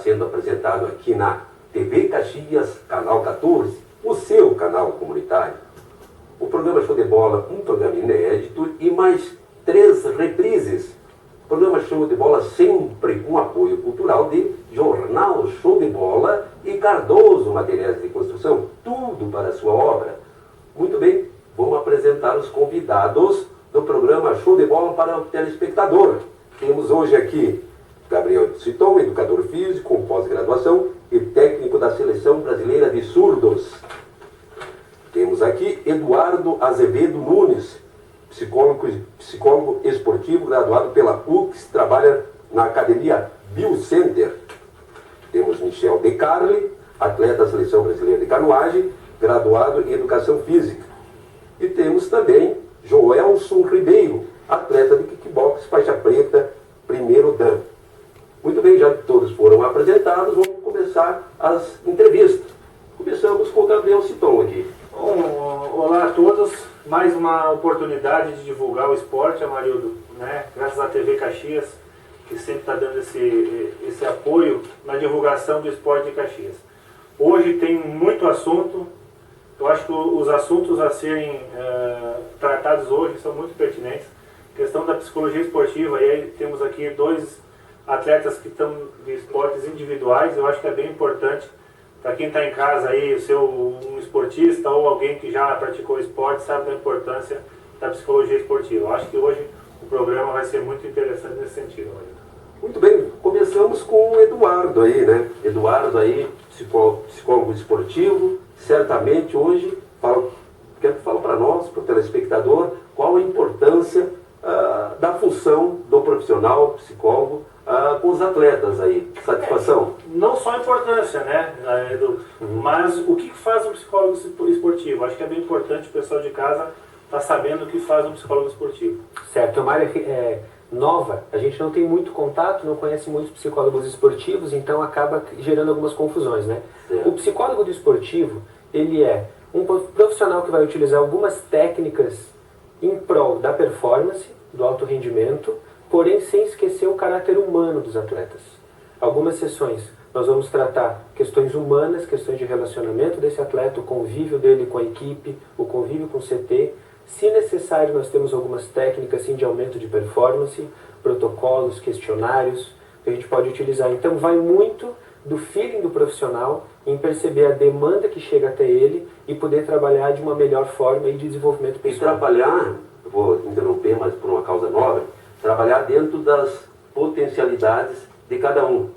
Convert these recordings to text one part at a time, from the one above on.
sendo apresentado aqui na TV Caxias, canal 14, o seu canal comunitário. O programa Show de Bola, um programa inédito e mais 3 reprises. Programa Show de Bola sempre com apoio cultural de Jornal Show de Bola e Cardoso Materiais de Construção, tudo para a sua obra. Muito bem, vamos apresentar os convidados do programa Show de Bola para o telespectador. Temos hoje aqui Gabriel Citon, educador físico com pós-graduação e técnico da Seleção Brasileira de Surdos. Temos aqui Eduardo Azevedo Nunes, psicólogo esportivo, graduado pela UX, trabalha na Academia Biocenter. Temos Michel De Carli, atleta da Seleção Brasileira de Canoagem, graduado em Educação Física. E temos também Joelson Ribeiro, atleta de kickbox, faixa preta, primeiro dan. Muito bem, já todos foram apresentados, vamos começar as entrevistas. Começamos com o Gabriel Citon aqui. Olá a todos, mais uma oportunidade de divulgar o esporte, Amarildo, né? Graças à TV Caxias, que sempre está dando esse apoio na divulgação do esporte de Caxias. Hoje tem muito assunto, eu acho que os assuntos a serem tratados hoje são muito pertinentes. Questão da psicologia esportiva, e aí temos aqui 2 atletas que estão de esportes individuais, eu acho que é bem importante. Para quem está em casa aí, um esportista ou alguém que já praticou esporte, sabe da importância da psicologia esportiva. Eu acho que hoje o programa vai ser muito interessante nesse sentido. Muito bem, começamos com o Eduardo aí, né? Eduardo aí, psicólogo esportivo, certamente hoje, quero que fale para nós, para o telespectador, qual a importância da função do profissional psicólogo com os atletas aí. Satisfação? Não só a importância, né, Edu? Mas o que faz um psicólogo esportivo? Acho que é bem importante o pessoal de casa estar sabendo o que faz um psicólogo esportivo. Certo, é uma área nova, a gente não tem muito contato, não conhece muitos psicólogos esportivos, então acaba gerando algumas confusões, né? O psicólogo esportivo, ele é um profissional que vai utilizar algumas técnicas em prol da performance, do alto rendimento, porém sem esquecer o caráter humano dos atletas. Algumas sessões nós vamos tratar questões humanas, questões de relacionamento desse atleta, o convívio dele com a equipe, o convívio com o CT. Se necessário, nós temos algumas técnicas assim, de aumento de performance, protocolos, questionários, que a gente pode utilizar. Então vai muito do feeling do profissional em perceber a demanda que chega até ele e poder trabalhar de uma melhor forma e de desenvolvimento pessoal. E trabalhar, eu vou interromper, mas por uma causa nobre, trabalhar dentro das potencialidades de cada um.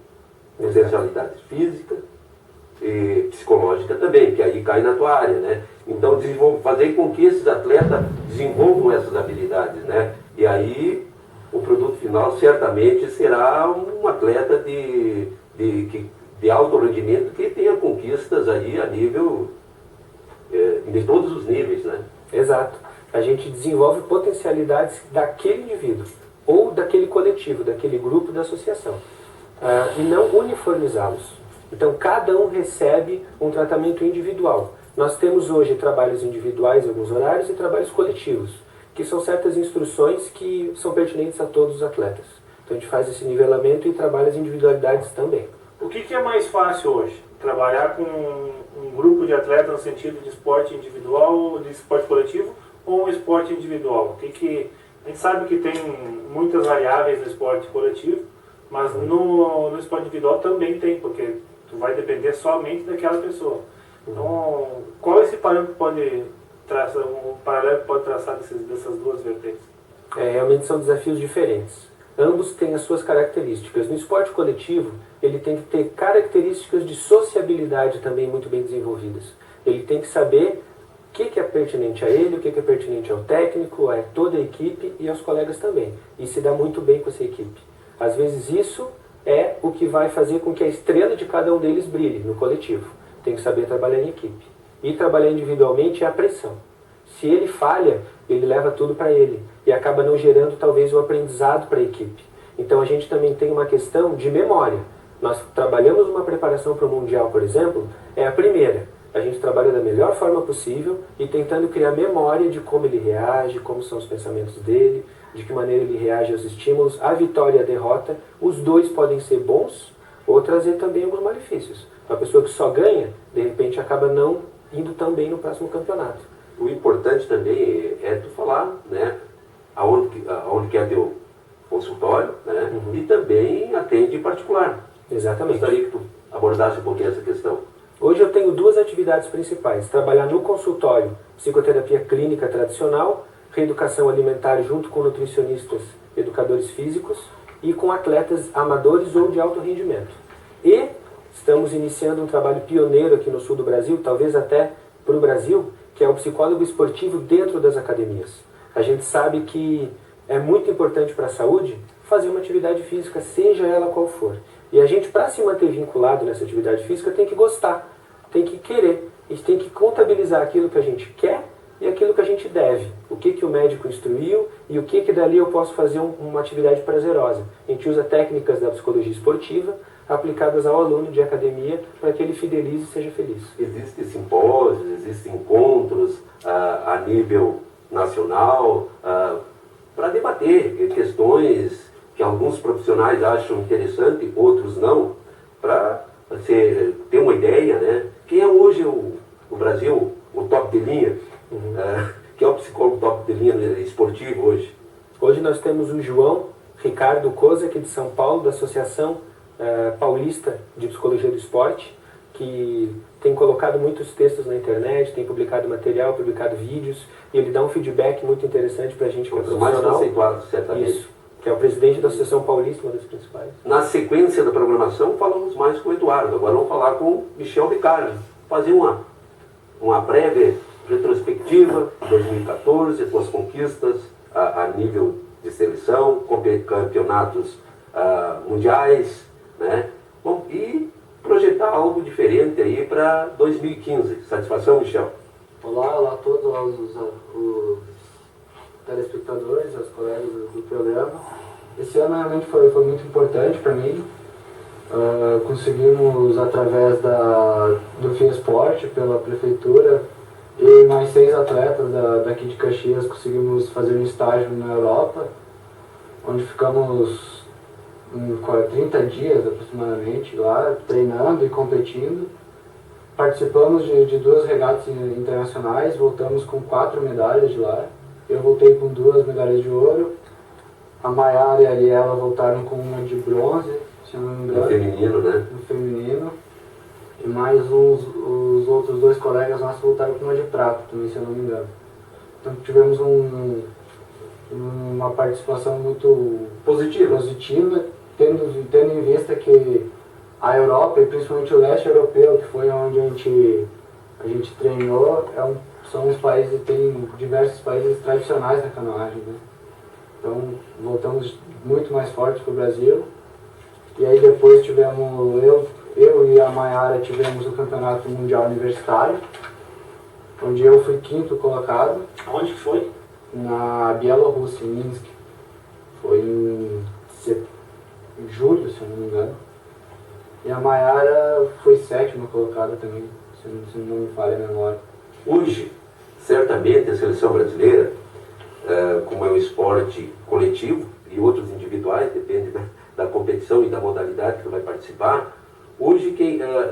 Potencialidade física e psicológica também, que aí cai na tua área, né? Então, fazer com que esses atletas desenvolvam essas habilidades, né? E aí, o produto final certamente será um atleta de alto rendimento que tenha conquistas aí a nível, de todos os níveis, né? Exato. A gente desenvolve potencialidades daquele indivíduo, ou daquele coletivo, daquele grupo da associação, e não uniformizá-los. Então, cada um recebe um tratamento individual. Nós temos hoje trabalhos individuais em alguns horários e trabalhos coletivos, que são certas instruções que são pertinentes a todos os atletas. Então, a gente faz esse nivelamento e trabalha as individualidades também. O que é mais fácil hoje? Trabalhar com um grupo de atletas no sentido de esporte individual, de esporte coletivo, ou um esporte individual? A gente sabe que tem muitas variáveis no esporte coletivo, mas no esporte individual também tem, porque tu vai depender somente daquela pessoa. Então, qual esse parâmetro pode traçar, um paralelo pode traçar dessas 2 vertentes? Realmente são desafios diferentes. Ambos têm as suas características. No esporte coletivo, ele tem que ter características de sociabilidade também muito bem desenvolvidas. Ele tem que saber o que é pertinente a ele, o que é pertinente ao técnico, a toda a equipe e aos colegas também. E se dá muito bem com essa equipe. Às vezes isso é o que vai fazer com que a estrela de cada um deles brilhe no coletivo. Tem que saber trabalhar em equipe. E trabalhar individualmente é a pressão. Se ele falha, ele leva tudo para ele. E acaba não gerando talvez o aprendizado para a equipe. Então a gente também tem uma questão de memória. Nós trabalhamos uma preparação para o Mundial, por exemplo, é a primeira. A gente trabalha da melhor forma possível e tentando criar memória de como ele reage, como são os pensamentos dele, de que maneira ele reage aos estímulos. A vitória e a derrota, os dois podem ser bons ou trazer também alguns malefícios. Uma pessoa que só ganha, de repente acaba não indo tão bem no próximo campeonato. O importante também é tu falar, né, aonde que é teu consultório, né, e também atende em particular. Exatamente. Gostaria que tu abordasse um pouquinho essa questão. Hoje eu tenho duas atividades principais. Trabalhar no consultório, psicoterapia clínica tradicional, reeducação alimentar junto com nutricionistas, educadores físicos e com atletas amadores ou de alto rendimento. E estamos iniciando um trabalho pioneiro aqui no sul do Brasil, talvez até para o Brasil, que é o psicólogo esportivo dentro das academias. A gente sabe que é muito importante para a saúde fazer uma atividade física, seja ela qual for. E a gente, para se manter vinculado nessa atividade física, tem que gostar, tem que querer. A gente tem que contabilizar aquilo que a gente quer e aquilo que a gente deve. O que o médico instruiu e o que dali eu posso fazer uma atividade prazerosa. A gente usa técnicas da psicologia esportiva aplicadas ao aluno de academia para que ele fidelize e seja feliz. Existem simpósios, existem encontros a nível nacional para debater questões que alguns profissionais acham interessante, outros não, para você ter uma ideia, né? Quem é hoje o Brasil, o top de linha? Quem é o psicólogo top de linha esportivo hoje? Hoje nós temos o João Ricardo Koza, aqui de São Paulo, da Associação Paulista de Psicologia do Esporte, que tem colocado muitos textos na internet, tem publicado material, publicado vídeos, e ele dá um feedback muito interessante para a gente que é profissional. Mais conceituados, certamente. Isso, que é o presidente da Associação Paulista, uma das principais. Na sequência da programação, falamos mais com o Eduardo. Agora vamos falar com o Michel Ricardo. Fazer uma breve retrospectiva de 2014, suas conquistas a nível de seleção, campeonatos mundiais, né? Bom, e projetar algo diferente aí para 2015. Satisfação, Michel? Olá a todos os telespectadores, os colegas do programa. Esse ano realmente foi muito importante para mim. Conseguimos, através do FIESPORT, pela prefeitura, e mais 6 atletas daqui de Caxias conseguimos fazer um estágio na Europa, onde ficamos 30 dias aproximadamente lá, treinando e competindo. Participamos de 2 regatas internacionais, voltamos com 4 medalhas de lá. Eu voltei com 2 medalhas de ouro, a Maiara e a Ariela voltaram com uma de bronze, se não me engano. No feminino, né? No feminino. E mais os outros 2 colegas nossos voltaram com uma de prata também, se eu não me engano. Então tivemos uma participação muito positiva, tendo em vista que a Europa, e principalmente o leste europeu, que foi onde a gente treinou, são os países, tem diversos países tradicionais na canoagem, né? Então voltamos muito mais fortes para o Brasil. E aí depois tivemos, eu e a Maiara tivemos o campeonato mundial universitário, onde eu fui 5º colocado. Aonde que foi? Na Bielorrússia, em Minsk. Foi em julho, se eu não me engano. E a Maiara foi 7ª colocada também, se não me falha a memória. Hoje, certamente a seleção brasileira, como é um esporte coletivo e outros individuais, depende da competição e da modalidade que vai participar, hoje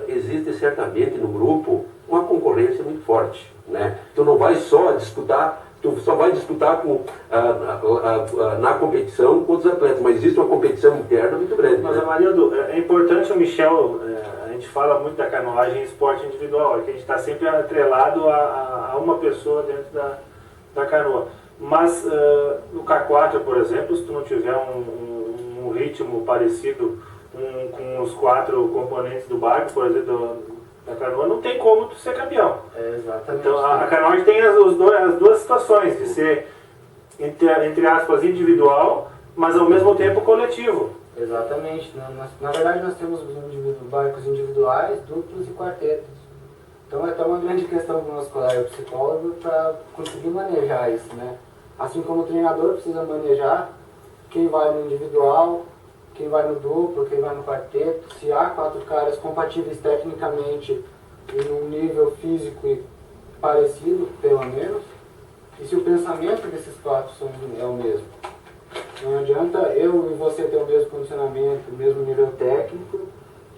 existe certamente no grupo uma concorrência muito forte, né? Tu não vai só disputar, tu só vai disputar na competição com outros atletas, mas existe uma competição interna muito grande. Mas, né? Amarildo, é importante o Michel, a gente fala muito da canoagem esporte individual, que a gente está sempre atrelado a uma pessoa dentro da canoa. Mas no K4, por exemplo, se tu não tiver um ritmo parecido com os 4 componentes do barco, por exemplo, da canoa, não tem como tu ser campeão. Exatamente. Então a canoagem tem as duas situações, de ser, entre aspas, individual, mas ao mesmo tempo coletivo. Exatamente. Na verdade nós temos barcos individuais, duplos e quartetos. Então é uma grande questão para o nosso colega psicólogo para conseguir manejar isso, né? Assim como o treinador precisa manejar quem vai no individual, quem vai no duplo, quem vai no quarteto. Se há 4 caras compatíveis tecnicamente e num nível físico parecido, pelo menos, e se o pensamento desses 4 é o mesmo. Não adianta eu e você ter o mesmo condicionamento, o mesmo nível técnico,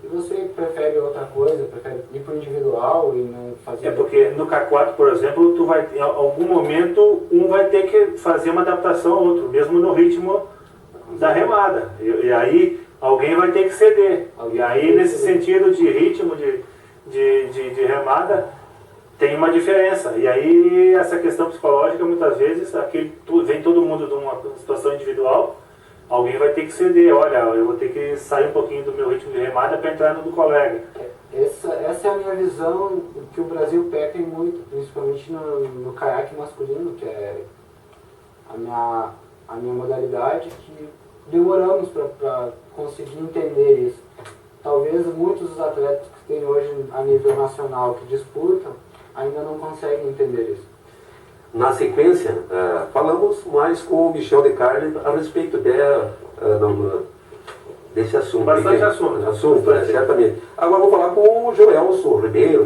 E você prefere outra coisa, prefere ir para o individual e não fazer... É porque no K4, por exemplo, tu vai, em algum momento, um vai ter que fazer uma adaptação ao outro, mesmo no ritmo da remada. E aí alguém vai ter que ceder. E aí, nesse sentido de ritmo de remada, tem uma diferença. E aí, essa questão psicológica, muitas vezes, vem todo mundo de uma situação individual, alguém vai ter que ceder. Olha, eu vou ter que sair um pouquinho do meu ritmo de remada para entrar no do colega. Essa é a minha visão, que o Brasil peca em muito, principalmente no caiaque masculino, que é a minha modalidade, que demoramos para conseguir entender isso. Talvez muitos dos atletas que tem hoje a nível nacional que disputam ainda não conseguem entender isso. Na sequência, falamos mais com o Michel de Carli a respeito desse assunto. Bastante assunto. Certamente. Agora vou falar com o Joelson Ribeiro.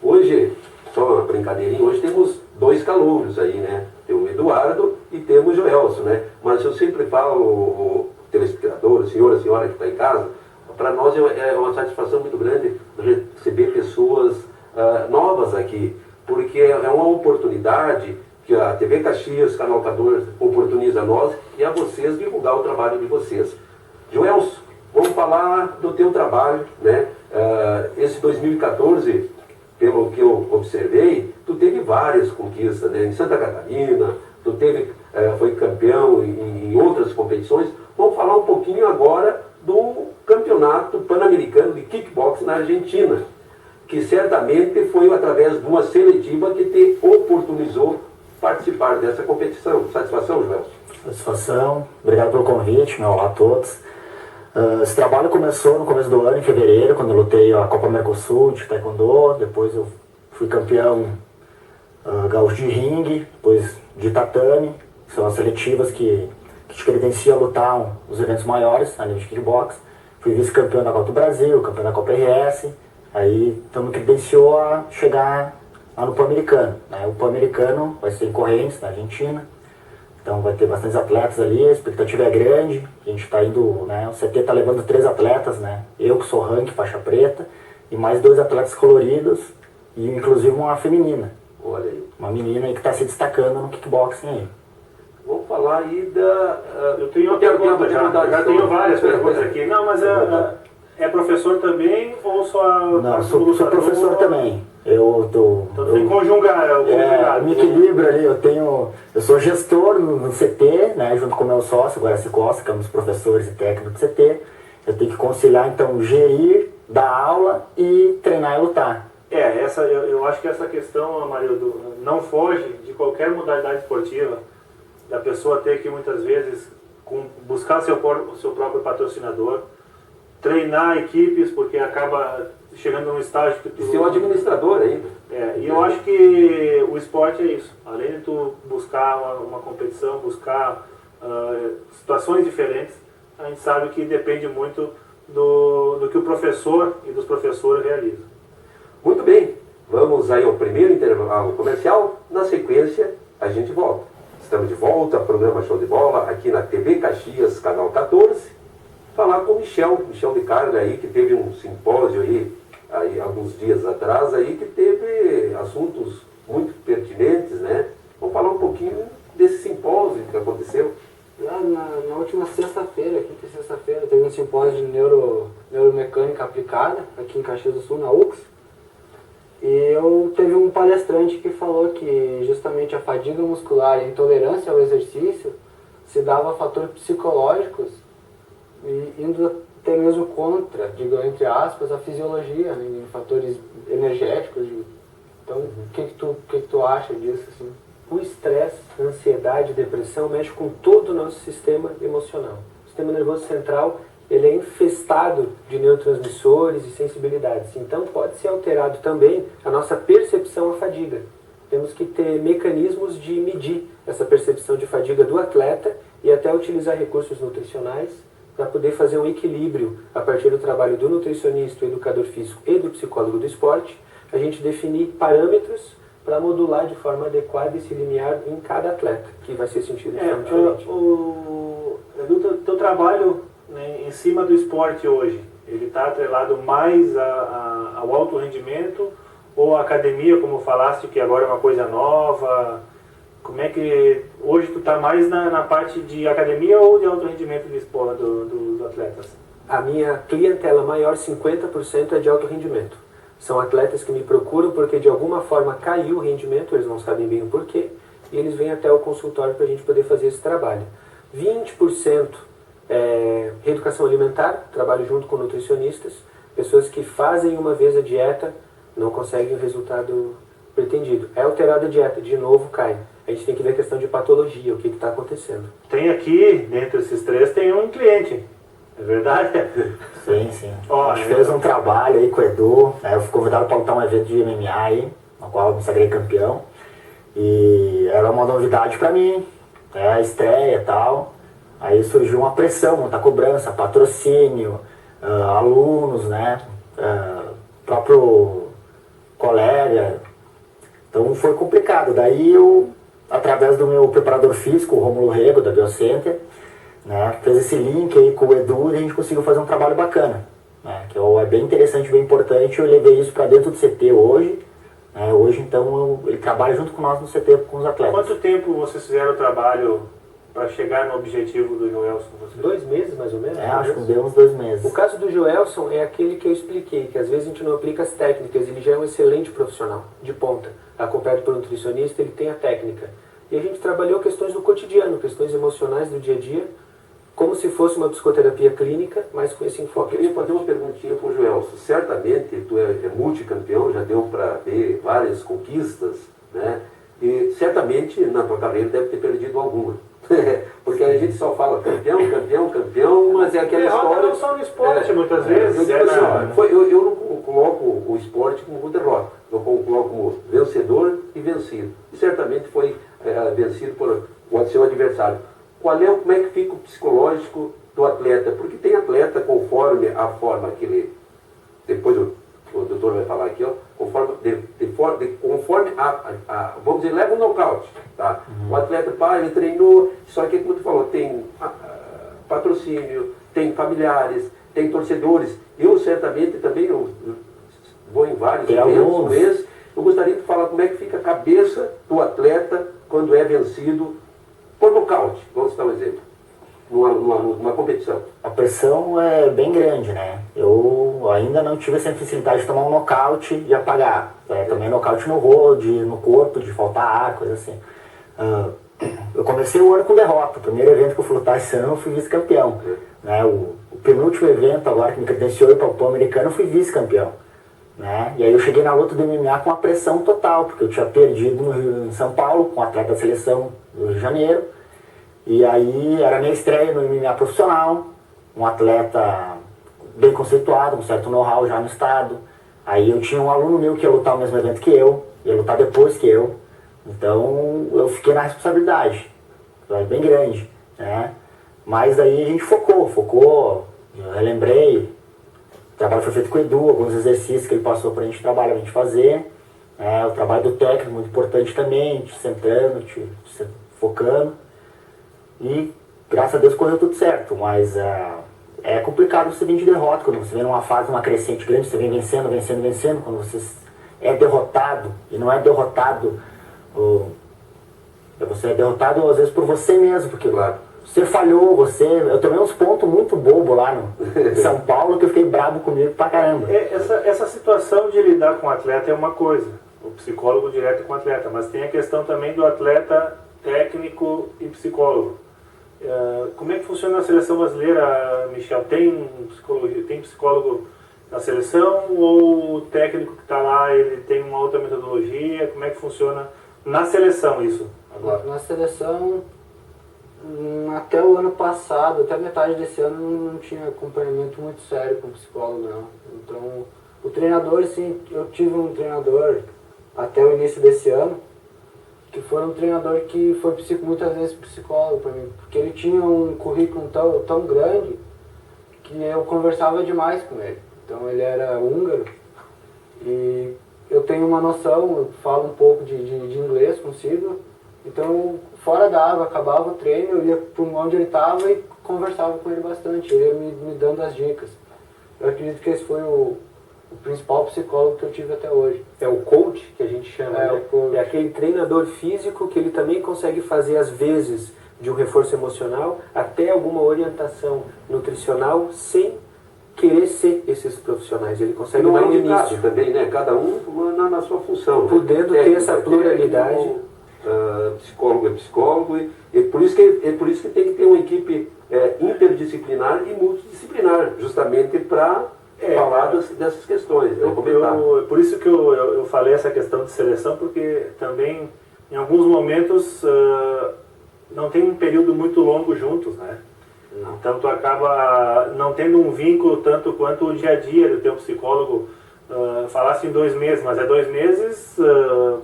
Hoje, só uma brincadeirinha, hoje temos 2 calouros aí, né? Tem o Eduardo e temos o Joelson, né? Mas eu sempre falo, o telespectador, a senhora que está em casa, para nós é uma satisfação muito grande receber pessoas novas aqui, porque é uma oportunidade que a TV Caxias, Canal 14, oportuniza a nós e a vocês divulgar o trabalho de vocês. Joelson, vamos falar do teu trabalho, né? Esse 2014, pelo que eu observei, tu teve várias conquistas, né? Em Santa Catarina, tu foi campeão em outras competições. Vamos falar um pouquinho agora do Campeonato Pan-Americano de Kickboxing na Argentina, que certamente foi através de uma seletiva que te oportunizou participar dessa competição. Satisfação, Joelson? Satisfação, obrigado pelo convite, olá a todos. Esse trabalho começou no começo do ano, em fevereiro, quando eu lutei a Copa Mercosul de Taekwondo. Depois eu fui campeão gaúcho de ringue, depois de tatame, que são as seletivas que te credenciam a lutar os eventos maiores a nível de kickbox. Fui vice-campeão da Copa do Brasil, campeão da Copa RS, aí então me credenciou a chegar lá no Pan-Americano, né? O Pan-Americano vai ser em Correntes, na Argentina, então vai ter bastantes atletas ali, a expectativa é grande, a gente está indo, né? O CT está levando 3 atletas, né? Eu que sou rank, faixa preta, e mais 2 atletas coloridos, e inclusive uma feminina. Olha aí. Uma menina aí que está se destacando no kickboxing aí. Vamos falar aí da... Eu tenho uma pergunta já tenho várias perguntas aqui. Não, mas é professor também ou só... Não, sou professor também. Então tem que conjugar. Me equilibro ali, eu sou gestor no CT, né, junto com o meu sócio, Guaraci Costa, que é um dos professores e técnicos do CT. Eu tenho que conciliar, então, gerir, dar aula e treinar e lutar. Eu acho que essa questão, Amarildo, não foge de qualquer modalidade esportiva, da pessoa ter que, muitas vezes, buscar seu próprio patrocinador, treinar equipes, porque acaba chegando num estágio que tu... Ser um administrador ainda. E eu acho que o esporte é isso. Além de tu buscar uma competição, buscar situações diferentes, a gente sabe que depende muito do que o professor e dos professores realizam. Muito bem, vamos aí ao primeiro intervalo comercial. Na sequência, a gente volta. Estamos de volta, programa Show de Bola, aqui na TV Caxias, Canal 14. Falar com o Michel de Carli aí, que teve um simpósio aí alguns dias atrás, aí, que teve assuntos muito pertinentes, né? Vamos falar um pouquinho desse simpósio que aconteceu. Na última sexta-feira, quinta e sexta-feira, teve um simpósio de neuromecânica aplicada, aqui em Caxias do Sul, na UX. E teve um palestrante que falou que justamente a fadiga muscular e a intolerância ao exercício se dava a fatores psicológicos e indo até mesmo contra, digo entre aspas, a fisiologia, né, em fatores energéticos. Então, o que tu acha disso? Assim? O estresse, a ansiedade, a depressão mexe com todo o nosso sistema emocional. O sistema nervoso central, ele é infestado de neurotransmissores e sensibilidades. Então pode ser alterado também a nossa percepção à fadiga. Temos que ter mecanismos de medir essa percepção de fadiga do atleta e até utilizar recursos nutricionais para poder fazer um equilíbrio a partir do trabalho do nutricionista, do educador físico e do psicólogo do esporte, a gente definir parâmetros para modular de forma adequada esse limiar em cada atleta, que vai ser sentido de forma diferente. Edu, teu trabalho, né, em cima do esporte hoje, ele está atrelado mais ao alto rendimento ou a academia, como falaste, que agora é uma coisa nova? Como é que hoje tu está mais na parte de academia ou de alto rendimento de esporte dos atletas? A minha clientela maior, 50%, é de alto rendimento. São atletas que me procuram porque de alguma forma caiu o rendimento, eles não sabem bem o porquê, e eles vêm até o consultório para a gente poder fazer esse trabalho. 20% é reeducação alimentar, trabalho junto com nutricionistas, pessoas que fazem uma vez a dieta, não conseguem o resultado pretendido. É alterada a dieta, de novo cai. A gente tem que ver a questão de patologia, o que está acontecendo. Tem aqui, dentre esses três, tem um cliente. É verdade? Sim, sim. A gente fez um trabalho aí com o Edu, né? Eu fui convidado para lutar um evento de MMA aí, no qual eu me sagrei campeão. E era uma novidade para mim, né? A estreia e tal. Aí surgiu uma pressão, muita cobrança, patrocínio, alunos, né? Próprio colega. Então foi complicado. Daí eu, através do meu preparador físico, o Rômulo Rego, da Biocenter, né, fez esse link aí com o Edu e a gente conseguiu fazer um trabalho bacana, né, que é bem interessante, bem importante. Eu levei isso para dentro do CT hoje, né, hoje então ele trabalha junto com nós no CT com os atletas. Quanto tempo vocês fizeram o trabalho para chegar no objetivo do Joelson? 2 meses mais ou menos? Acho que deu uns 2 meses. O caso do Joelson é aquele que eu expliquei, que às vezes a gente não aplica as técnicas, ele já é um excelente profissional, de ponta, acompanhado por um nutricionista, ele tem a técnica. E a gente trabalhou questões do cotidiano, questões emocionais do dia a dia, como se fosse uma psicoterapia clínica, mas com esse enfoque. Eu queria fazer uma perguntinha para o Joelson. Certamente tu é multicampeão, já deu para ver várias conquistas, né? E certamente na tua carreira deve ter perdido alguma. Porque a gente só fala campeão, campeão, campeão, mas é aquela história... Não só no esporte, muitas vezes. Eu digo assim, eu não coloco o esporte como derrota, eu coloco como vencedor e vencido. E certamente foi vencido por o seu adversário. Como é que fica o psicológico do atleta? Porque tem atleta, conforme a forma que ele... Depois o doutor vai falar aqui, ó, conforme vamos dizer, leva um nocaute, tá? O atleta, ele treinou, só que como tu falou, tem patrocínio, tem familiares, tem torcedores. Eu certamente também vou em vários eventos, eu gostaria de falar como é que fica a cabeça do atleta quando é vencido por nocaute, vamos dar um exemplo, numa competição. A pressão é bem grande, né? Eu ainda não tive essa facilidade de tomar um nocaute e apagar. Tomei nocaute no rodo, no corpo, de faltar ar, coisa assim. Eu comecei o ano com derrota. O primeiro evento que eu fui lutar esse ano eu fui vice-campeão. Né? O penúltimo evento agora que me credenciou para o Pan-Americano eu fui vice-campeão. Né? E aí eu cheguei na luta do MMA com uma pressão total, porque eu tinha perdido em São Paulo com um atleta da seleção do Rio de Janeiro. E aí era minha estreia no MMA profissional, um atleta bem conceituado, um certo know-how já no estado. Aí eu tinha um aluno meu que ia lutar o mesmo evento que eu, ia lutar depois que eu. Então eu fiquei na responsabilidade, bem grande, né? Mas daí a gente focou, eu relembrei, o trabalho foi feito com o Edu, alguns exercícios que ele passou pra gente trabalhar, pra gente fazer. O trabalho do técnico muito importante também, te sentando, te focando. E graças a Deus correu tudo certo, mas é complicado você vir de derrota, quando você vem numa fase, uma crescente grande, você vem vencendo, quando você é derrotado, e não é derrotado, você é derrotado às vezes por você mesmo, porque você falhou, eu tomei uns pontos muito bobos lá em São Paulo, que eu fiquei bravo comigo pra caramba. Essa situação de lidar com o atleta é uma coisa, o psicólogo direto com o atleta, mas tem a questão também do atleta técnico e psicólogo. Como é que funciona a seleção brasileira, Michel? Tem psicólogo na seleção ou o técnico que está lá, ele tem uma outra metodologia? Como é que funciona na seleção isso? Agora? Na seleção, até o ano passado, até metade desse ano, não tinha acompanhamento muito sério com o psicólogo, não. Então, o treinador, sim, eu tive um treinador até o início desse ano, que foi um treinador que foi muitas vezes psicólogo para mim, porque ele tinha um currículo tão grande que eu conversava demais com ele. Então ele era húngaro e eu tenho uma noção, eu falo um pouco de inglês consigo, então fora da água, acabava o treino, eu ia para onde ele estava e conversava com ele bastante, ele ia me dando as dicas. Eu acredito que esse foi o principal psicólogo que eu tive até hoje. É o coach que a gente chama, É, né? o coach. É aquele treinador físico que ele também consegue fazer, às vezes, de um reforço emocional até alguma orientação nutricional sem querer ser esses profissionais. Ele consegue Não dar é no indicado início. também, né? Cada um na sua função. Podendo né? ter essa pluralidade. Psicólogo é psicólogo, e por isso que tem que ter uma equipe interdisciplinar e multidisciplinar, justamente para falar dessas questões. Por isso que eu falei essa questão de seleção, porque também, em alguns momentos, não tem um período muito longo juntos, né? Então tu acaba não tendo um vínculo tanto quanto o dia a dia do teu psicólogo. Falasse em 2 meses, mas é 2 meses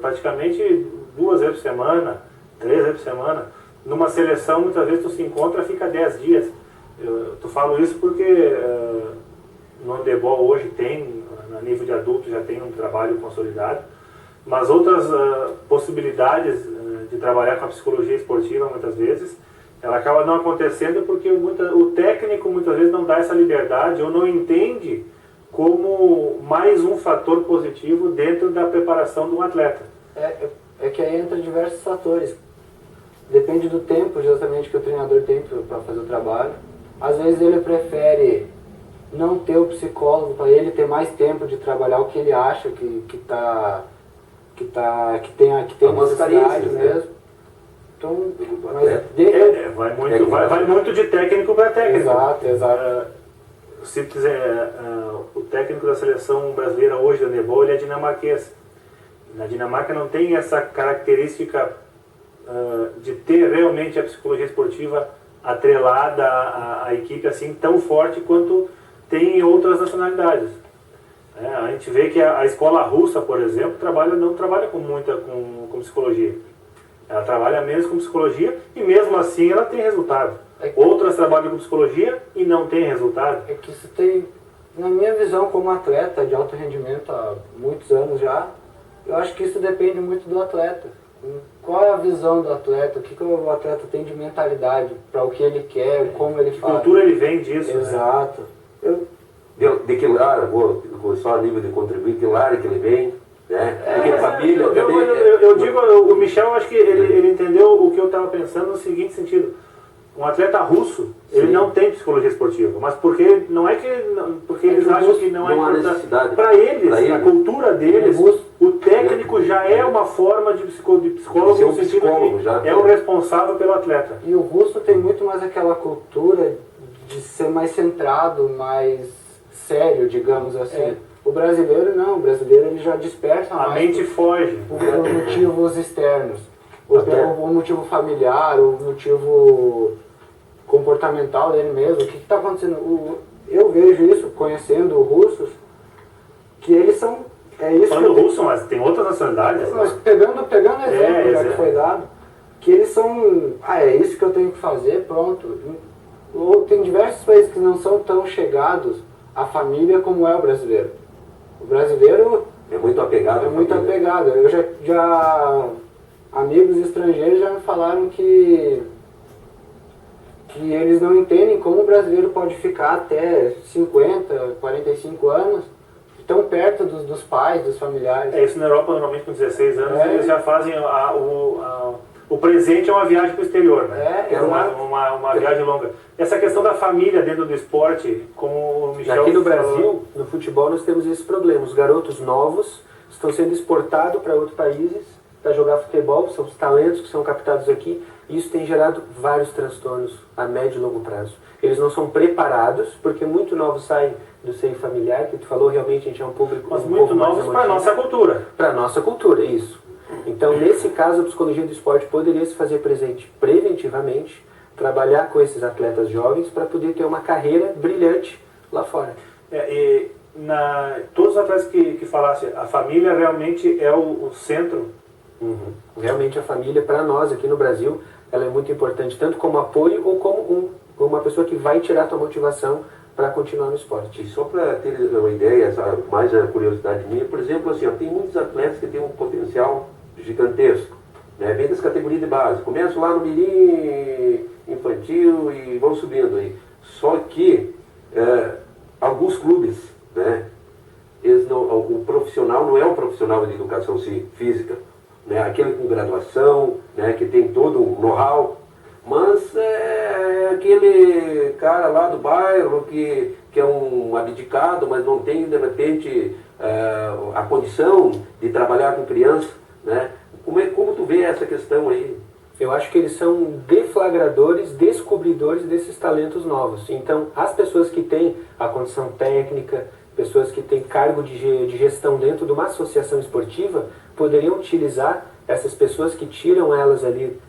praticamente 2 vezes por semana, 3 vezes por semana. Numa seleção, muitas vezes tu se encontra e fica 10 dias. Tu falo isso porque no handebol hoje tem, a nível de adulto já tem um trabalho consolidado, mas outras possibilidades de trabalhar com a psicologia esportiva, muitas vezes, ela acaba não acontecendo porque o técnico muitas vezes não dá essa liberdade ou não entende como mais um fator positivo dentro da preparação de um atleta. É que aí entra diversos fatores. Depende do tempo, justamente, que o treinador tem para fazer o trabalho. Às vezes ele prefere não ter o psicólogo para ele ter mais tempo de trabalhar o que ele acha que tem Algumas necessidade carências, né? mesmo. Então, Vai muito de técnico para técnico. Exato. Se quiser, o técnico da seleção brasileira hoje da handebol, ele é dinamarquês. Na Dinamarca não tem essa característica de ter realmente a psicologia esportiva atrelada à equipe assim tão forte quanto tem em outras nacionalidades. A gente vê que a escola russa, por exemplo, não trabalha com psicologia. Ela trabalha menos com psicologia e mesmo assim ela tem resultado. Outras trabalham com psicologia e não tem resultado. É que isso tem, na minha visão como atleta de alto rendimento há muitos anos já, eu acho que isso depende muito do atleta. Qual é a visão do atleta? O que o atleta tem de mentalidade para o que ele quer, como ele faz? Cultura ele vem disso. Exato. Né? De que lar, só a nível de contribuir, que lar que ele vem, né? Porque família também... Eu digo, o Michel, acho que ele entendeu o que eu estava pensando no seguinte sentido. Um atleta russo, ele não tem psicologia esportiva, mas porque não é que porque eles acham que não há necessidade. Para eles, a cultura deles, o técnico já é uma forma de psicólogo no sentido que é o responsável pelo atleta. E o russo tem muito mais aquela cultura de ser mais centrado, mais sério, digamos assim. O brasileiro não, o brasileiro ele já desperta a mais mente foge por motivos externos. O motivo familiar, o motivo comportamental dele mesmo. O que está acontecendo? Eu vejo isso, conhecendo russos, que eles são... Falando russo, mas tem outras nacionalidades. Mas pegando exemplo, já que foi dado, que eles são... é isso que eu tenho que fazer, pronto. Tem diversos países que não são tão chegados à família como é o brasileiro. O brasileiro... É muito apegado. Eu já amigos estrangeiros já me falaram que eles não entendem como o brasileiro pode ficar até 50, 45 anos tão perto dos pais, dos familiares. Isso na Europa, normalmente com 16 anos, eles já fazem o presente é uma viagem para o exterior, né? Uma viagem longa. Essa questão da família dentro do esporte, como o Michel Aqui no falou, Brasil, no futebol, nós temos esse problema. Os garotos novos estão sendo exportados para outros países para jogar futebol, são os talentos que são captados aqui, e isso tem gerado vários transtornos a médio e longo prazo. Eles não são preparados, porque muito novos saem do seio familiar, que tu falou, realmente a gente é um público mas um muito pouco mais novos para a emotivo. nossa cultura. Para a nossa cultura, isso. Então, nesse caso, a psicologia do esporte poderia se fazer presente preventivamente, trabalhar com esses atletas jovens para poder ter uma carreira brilhante lá fora. Todos os atletas que falasse, a família realmente é o centro. Uhum. Realmente a família, para nós aqui no Brasil, ela é muito importante, tanto como apoio ou como uma pessoa que vai tirar a tua motivação para continuar no esporte. E só para ter uma ideia, mais a curiosidade minha, por exemplo, assim, tem muitos atletas que têm um potencial gigantesco, né? Vem das categorias de base, começam lá no mirim infantil e vão subindo aí. Só que alguns clubes, né, o profissional não é o profissional de educação física, né, aquele com graduação, né, que tem todo um know-how, mas é aquele cara lá do bairro que é um abdicado, mas não tem, de repente, a condição de trabalhar com criança, né? Como tu vê essa questão aí? Eu acho que eles são deflagradores, descobridores desses talentos novos. Então, as pessoas que têm a condição técnica, pessoas que têm cargo de gestão dentro de uma associação esportiva, poderiam utilizar essas pessoas que tiram elas ali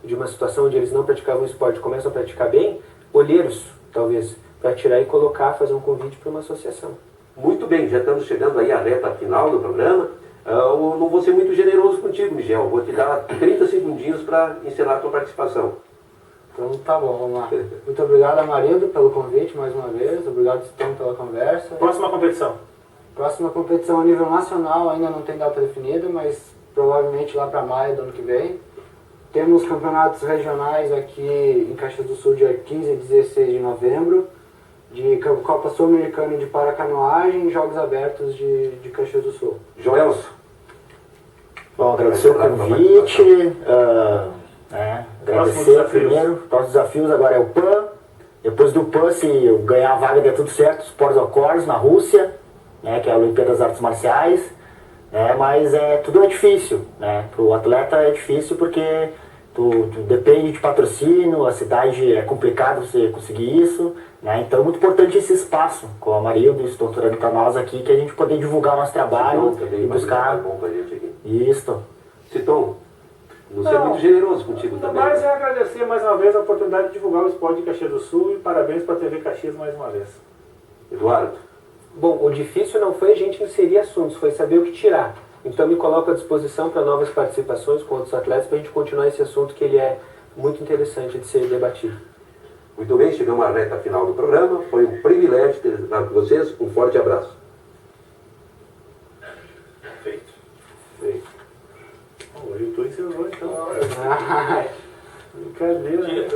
de uma situação onde eles não praticavam esporte, começam a praticar bem, olheiros, talvez, para tirar e colocar, fazer um convite para uma associação. Muito bem, já estamos chegando aí à reta final do programa. Eu não vou ser muito generoso contigo, Miguel. Vou te dar 30 segundinhos para encerrar a tua participação. Então tá bom, vamos lá. Muito obrigado, Amarildo, pelo convite mais uma vez. Obrigado, Stone, pela conversa. Próxima competição? Próxima competição a nível nacional ainda não tem data definida, mas provavelmente lá para maio do ano que vem. Temos campeonatos regionais aqui em Caxias do Sul, dia 15 e 16 de novembro, de Copa Sul-Americana de Paracanoagem e Jogos Abertos de Caxias do Sul. Joelson. Bom, agradecer o convite, agradecer primeiro. Próximos desafios agora é o PAN. Depois do PAN, se eu ganhar a vaga e der tudo certo, Sports Accords na Rússia, né, que é a Olimpíada das Artes Marciais. Mas tudo é difícil, né? Para o atleta é difícil porque tu depende de patrocínio, a cidade é complicado você conseguir isso, né? Então é muito importante esse espaço com a Amarildo e estou tornando para nós aqui, que a gente poder divulgar nosso trabalho e buscar isso. Citon, não ser muito generoso contigo também. Mas é agradecer mais uma vez a oportunidade de divulgar o esporte de Caxias do Sul e parabéns para a TV Caxias mais uma vez. Eduardo. Bom, o difícil não foi a gente inserir assuntos, foi saber o que tirar. Então me coloco à disposição para novas participações com outros atletas para a gente continuar esse assunto que ele é muito interessante de ser debatido. Muito bem, chegamos à reta final do programa. Foi um privilégio ter estado com vocês. Um forte abraço. Feito. O YouTube encerrou então. Brincadeira, né?